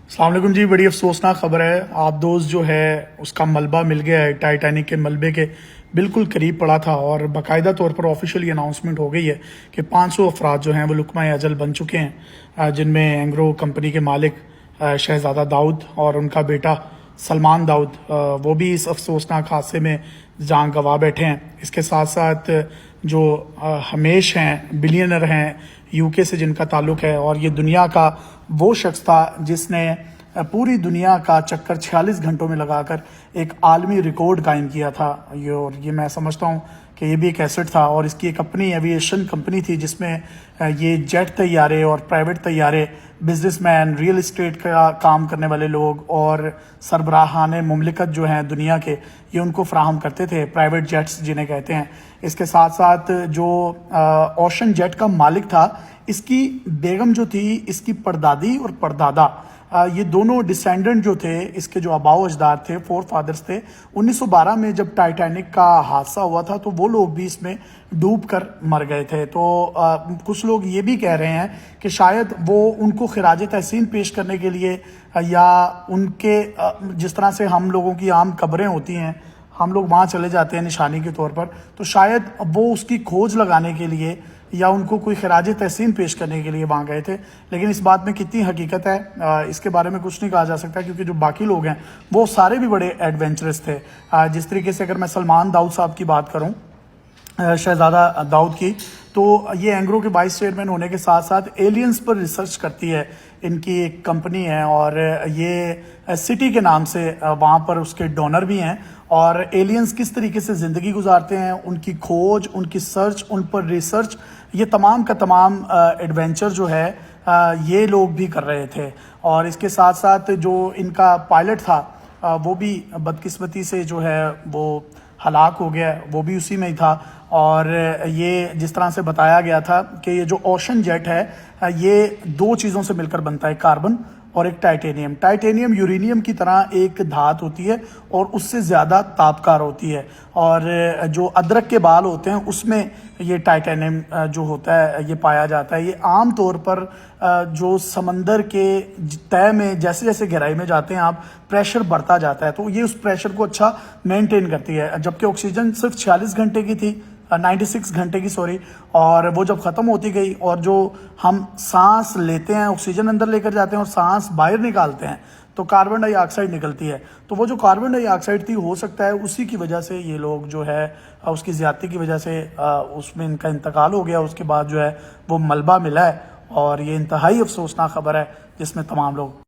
السلام علیکم جی، بڑی افسوسناک خبر ہے۔ آپ دوست جو ہے اس کا ملبہ مل گیا ہے، ٹائٹینک کے ملبے کے بالکل قریب پڑا تھا، اور باقاعدہ طور پر آفیشیلی اناؤنسمنٹ ہو گئی ہے کہ 500 افراد جو ہیں وہ لقمہ اجل بن چکے ہیں، جن میں اینگرو کمپنی کے مالک شہزادہ داؤد اور ان کا بیٹا سلمان داؤد، وہ بھی اس افسوسناک حادثے میں جان گنوا بیٹھے ہیں۔ اس کے ساتھ ساتھ جو ہمیش ہیں، بلینر ہیں یو کے سے جن کا تعلق ہے، اور یہ دنیا کا وہ شخص تھا جس نے پوری دنیا کا چکر 46 گھنٹوں میں لگا کر ایک عالمی ریکارڈ قائم کیا تھا۔ یہ میں سمجھتا ہوں کہ یہ بھی ایک ایسٹ تھا، اور اس کی ایک اپنی ایویشن کمپنی تھی جس میں یہ جیٹ طیارے اور پرائیویٹ طیارے، بزنس مین، ریئل اسٹیٹ کا کام کرنے والے لوگ اور سربراہان مملکت جو ہیں دنیا کے، یہ ان کو فراہم کرتے تھے، پرائیویٹ جیٹس جنہیں کہتے ہیں۔ اس کے ساتھ ساتھ جو اوشن جیٹ کا مالک تھا، اس کی بیگم جو تھی، اس کی پردادی اور پردادا، یہ دونوں ڈسینڈنٹ جو تھے، اس کے جو آباء و اجداد تھے، فور فادرز تھے۔ 1912 میں جب ٹائٹینک کا حادثہ ہوا تھا تو وہ لوگ بھی اس میں ڈوب کر مر گئے تھے۔ تو کچھ لوگ یہ بھی کہہ رہے ہیں کہ شاید وہ ان کو خراج تحسین پیش کرنے کے لیے، یا ان کے جس طرح سے ہم لوگوں کی عام قبریں ہوتی ہیں، ہم لوگ وہاں چلے جاتے ہیں نشانی کے طور پر، تو شاید وہ اس کی کھوج لگانے کے لیے یا ان کو کوئی خراج تحسین پیش کرنے کے لیے وہاں گئے تھے۔ لیکن اس بات میں کتنی حقیقت ہے اس کے بارے میں کچھ نہیں کہا جا سکتا، کیونکہ جو باقی لوگ ہیں وہ سارے بھی بڑے ایڈونچرس تھے۔ جس طریقے سے اگر میں سلمان داؤد صاحب کی بات کروں، شہزادہ داؤد کی، تو یہ اینگرو کے وائس چیئرمین ہونے کے ساتھ ساتھ ایلینز پر ریسرچ کرتی ہے، ان کی ایک کمپنی ہے، اور یہ سٹی کے نام سے وہاں پر اس کے ڈونر بھی ہیں، اور ایلینز کس طریقے سے زندگی گزارتے ہیں، ان کی کھوج، ان کی سرچ، ان پر ریسرچ، یہ تمام کا تمام ایڈونچر جو ہے یہ لوگ بھی کر رہے تھے۔ اور اس کے ساتھ ساتھ جو ان کا پائلٹ تھا وہ بھی بدقسمتی سے جو ہے وہ ہلاک ہو گیا، وہ بھی اسی میں ہی تھا۔ اور یہ جس طرح سے بتایا گیا تھا کہ یہ جو اوشن جیٹ ہے یہ دو چیزوں سے مل کر بنتا ہے، کاربن اور ایک ٹائٹینیم۔ ٹائٹینیم یورینیم کی طرح ایک دھات ہوتی ہے اور اس سے زیادہ تابکار ہوتی ہے، اور جو ادرک کے بال ہوتے ہیں اس میں یہ ٹائٹینیم جو ہوتا ہے یہ پایا جاتا ہے۔ یہ عام طور پر جو سمندر کے تہہ میں جیسے جیسے گہرائی میں جاتے ہیں آپ، پریشر بڑھتا جاتا ہے، تو یہ اس پریشر کو اچھا مینٹین کرتی ہے۔ جبکہ آکسیجن صرف 46 گھنٹے کی تھی، 96 گھنٹے کی سوری، اور وہ جب ختم ہوتی گئی، اور جو ہم سانس لیتے ہیں، آکسیجن اندر لے کر جاتے ہیں اور سانس باہر نکالتے ہیں تو کاربن ڈائی آکسائڈ نکلتی ہے، تو وہ جو کاربن ڈائی آکسائڈ تھی، ہو سکتا ہے اسی کی وجہ سے یہ لوگ جو ہے اس کی زیادتی کی وجہ سے اس میں ان کا انتقال ہو گیا۔ اس کے بعد جو ہے وہ ملبہ ملا ہے، اور یہ انتہائی افسوسناک خبر ہے جس میں تمام لوگ